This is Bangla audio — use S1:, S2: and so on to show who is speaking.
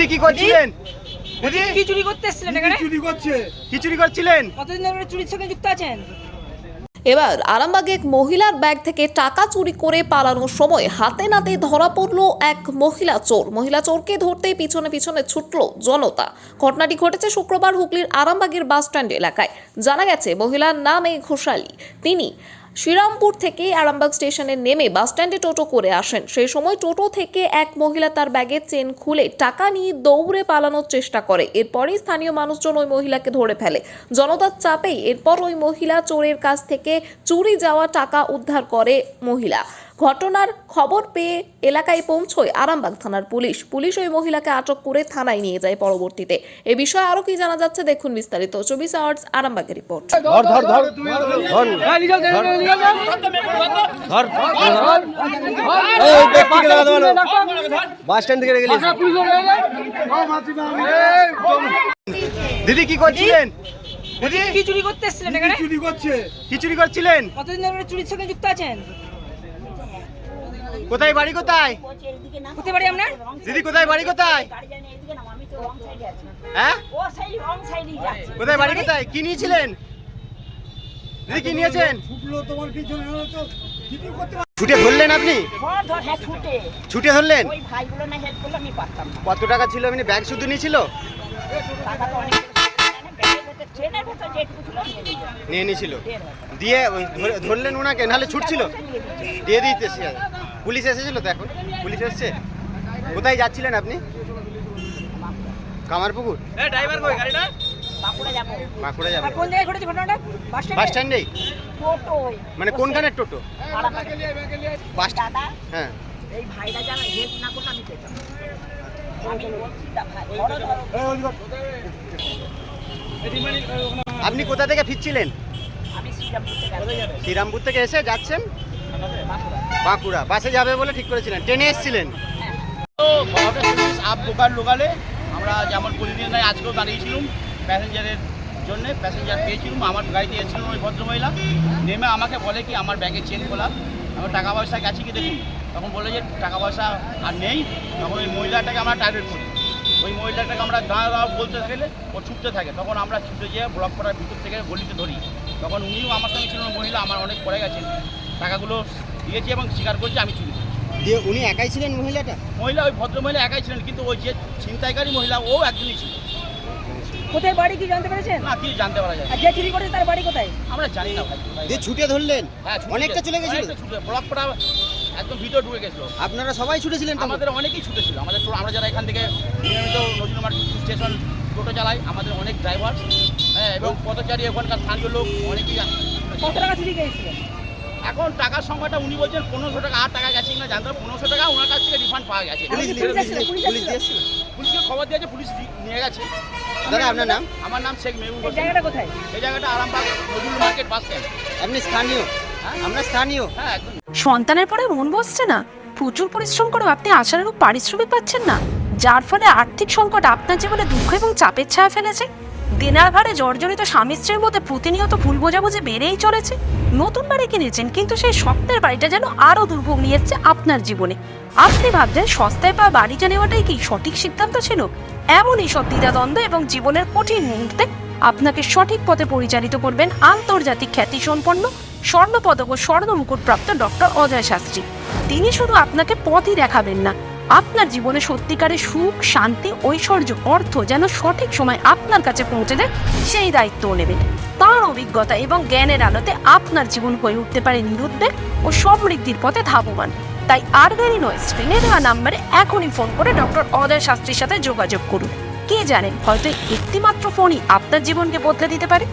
S1: দিদি কি করছিলেন? দিদি
S2: কি চুরি করতে এসেছিলেন এখানে?
S1: কি চুরি করছিলেন?
S2: কতদিন ধরে চুরির সঙ্গে যুক্ত আছেন?
S3: এবার আরামবাগে এক মহিলার ব্যাগ থেকে টাকা চুরি করে পালানোর সময় হাতে নাতে ধরা পড়ল এক মহিলা চোর। মহিলা চোরকে ধরতেই পিছনে পিছনে ছুটল জনতা। ঘটনাটি ঘটেছে শুক্রবার হুগলির আরামবাগের বাস স্ট্যান্ড এলাকায়। জানা গেছে মহিলার নাম এই ঘোষালী। তিনি শ্রীরামপুর থেকে আরামবাগ স্টেশনে নেমে বাস স্ট্যান্ডে টোটো করে আসেন। সেই সময় টোটো থেকে এক মহিলা তার ব্যাগের চেন খুলে টাকা নিয়ে দৌড়ে পালানোর চেষ্টা করে। এরপরই স্থানীয় মানুষজন ওই মহিলাকে ধরে ফেলে। জনতার চাপেই এরপর ওই মহিলা চোরের কাছ থেকে চুরি যাওয়া টাকা উদ্ধার করে মহিলা। ঘটনার খবর পেয়ে এলাকায় পৌঁছয় আরামবাগ থানার পুলিশ ওই মহিলাকে আটক করে থানায় নিয়ে যায় পরবর্তীতে। এ বিষয়ে আরো কি জানা যাচ্ছে দেখুন বিস্তারিত। 24 আওয়ার্স আরামবাগের রিপোর্ট।
S1: দিদি কি করছিলেন? দিদি
S2: কি চুরি করতে এসেছিলেন এখানে?
S1: কি চুরি করছিলেন?
S2: কতদিন ধরে চুরির সঙ্গে যুক্ত আছেন?
S1: কোথায় বাড়ি কোথায়?
S2: কোথায় বাড়ি আপনার?
S1: দিদি কোথায় বাড়ি কোথায়? হ্যাঁ কোথায় বাড়ি কোথায়? কি নিয়েছিলেন? দিদি কি নিয়েছেন? ছুটে ধরলেন আপনি? ছুটে ধরলেন? কত টাকা ছিল? আপনি ব্যাগ শুধু নিয়েছিল? নিয়ে নিয়েছিল দিয়ে ধরলেন ওনাকে, নাহলে ছুটছিল? দিয়ে দিতেছি। পুলিশ এসেছিল তো? এখন পুলিশ এসছে। কোথায় যাচ্ছিলেন আপনি? কামারপুকুর? বাঁকুড়া যাবেন?
S2: কোন জায়গায় ঘটেছে ঘটনাটা?
S1: বাস স্ট্যান্ডেই? মানে কোনখানের টোটো? বাস
S4: দাদা,
S1: হ্যাঁ।
S4: এই ভাইরা জানা হেল্প না করলে আমি পেতাম না। আমি বলছি দা ভাই,
S1: আপনি কোথা থেকে ফিরছিলেন?
S4: আমি শ্রীরামপুর থেকে আসছি।
S1: শ্রীরামপুর থেকে এসে যাচ্ছেন বাঁকুড়া। বাসে যাবে বলে ঠিক করেছিলেন? ট্রেনে এসেছিলেন?
S5: আপ বোকার লোকালে আমরা যেমন প্রতিদিন নাই আজকেও দাঁড়িয়েছিলাম প্যাসেঞ্জারের জন্য। প্যাসেঞ্জার পেয়েছিলাম, আমার গাড়িতে এসেছিলাম ওই ভদ্রমহিলা। নেমে আমাকে বলে কি আমার ব্যাগে চেন খোলা, আমার টাকা পয়সা গেছে কি দেখুন। তখন বলে যে টাকা পয়সা আর নেই। তখন ওই মহিলাটাকে আমরা টার্গেট করি। ওই মহিলাটাকে আমরা দাঁড়া বলতে থাকলে ও ছুটতে থাকে। তখন আমরা ছুটে যেয়ে ব্লক করার ভিতর থেকে গলিতে ধরি। তখন উনিও আমার সঙ্গে ছিলেন, মহিলা আমার অনেক পড়ে গেছেন। টাকাগুলো দিয়েছি এবং স্বীকার করছি আমি চুরি করেছি।
S1: দিয়ে উনি একাই ছিলেন মহিলাটা?
S5: মহিলা ওই ভদ্রমহিলা একাই ছিলেন, কিন্তু ওই যে ছিনতাইকারী মহিলা ও একজনই ছিল।
S2: কোথায় বাড়ি কি জানতে পেরেছেন?
S5: না, কি জানতে পারা যায়
S2: আর যে চুরি করেছে তার বাড়ি কোথায়?
S5: আমরা জানি না ভাই।
S1: দিয়ে ছুটে ধরলেন?
S5: হ্যাঁ,
S1: অনেকটা চলে গেছিল?
S5: ব্লক করা একদম ভিতর ঢুকে গেছিল।
S1: আপনারা সবাই ছুটেছিলেন?
S5: আমাদের অনেকেই ছুটেছিল। আমরা যারা এখান থেকে নিয়মিত নজরুলমার্গ স্টেশন টোটো চালাই, আমাদের অনেক ড্রাইভার হ্যাঁ এবং পথচারী ওখানকার স্থানীয় লোক অনেকেই।
S2: কত টাকা চুরি গিয়েছিলেন?
S5: এখন টাকার সংখ্যাটা উনি বলছেন 1500 টাকা। আর টাকা গেছে কিনা জানতে হবে। 1500 টাকা ওনার কাছ থেকে রিফান্ড পাওয়া গেছে। পুলিশকে খবর দিয়েছে, পুলিশ নিয়ে গেছে।
S1: দাদা আপনার নাম?
S5: আমার নাম শেখ মেহবুব হোসেন।
S2: জায়গাটা কোথায়?
S5: এই জায়গাটা Arambagh Nazrul market bus stand.
S1: আপনি স্থানীয়? আমরা স্থানীয়।
S5: হ্যাঁ একদম।
S6: সন্তানের পরে মন বসছে না, প্রচুর পরিশ্রম করেও আপনি আশানুরূপ পারিশ্রমিক পাচ্ছেন না, যার ফলে আর্থিক সংকট আপনার জীবনে দুঃখ এবং চাপের ছায়া ফেলেছে। দিনার ভারে জর্জরিত স্বামী স্ত্রীর মধ্যে প্রতিনিয়ত ভুল বোঝাবুঝি বেড়েই চলেছে। নতুন বাড়ি কিনেছেন, কিন্তু সেই স্বপ্নের বাড়িটা যেন আরও দুর্ভোগ নিয়ে এসছে আপনার জীবনে। আপনি ভাবছেন সস্তায় পাওয়া বাড়িটা নেওয়াটাই কি সঠিক সিদ্ধান্ত ছিল? এমনই সব দ্বিধাদ্বন্দ্ব এবং জীবনের কঠিন মুহূর্তে আপনাকে সঠিক পথে পরিচালিত করবেন আন্তর্জাতিক খ্যাতিসম্পন্ন স্বর্ণপদক ও স্বর্ণ মুকুটপ্রাপ্ত ডক্টর অজয় শাস্ত্রী। তিনি শুধু আপনাকে পথই দেখাবেন না, আপনার জীবনে সত্যিকারের সুখ, শান্তি, ঐশ্বর্য, অর্থ যেন সঠিক সময় আপনার কাছে পৌঁছে দেয় সেই দায়িত্বও নেবেন। তাঁর অভিজ্ঞতা এবং জ্ঞানের আলোতে আপনার জীবন হয়ে উঠতে পারে নিরুদ্বেগ ও সমৃদ্ধির পথে ধাবমান। তাই আর দেরি নয়, স্ক্রিনে দেওয়া নাম্বারে এখনই ফোন করে ডক্টর অজয় শাস্ত্রীর সাথে যোগাযোগ করুন। কে জানেন, হয়তো একটিমাত্র ফোনই আপনার জীবনকে বদলে দিতে পারে।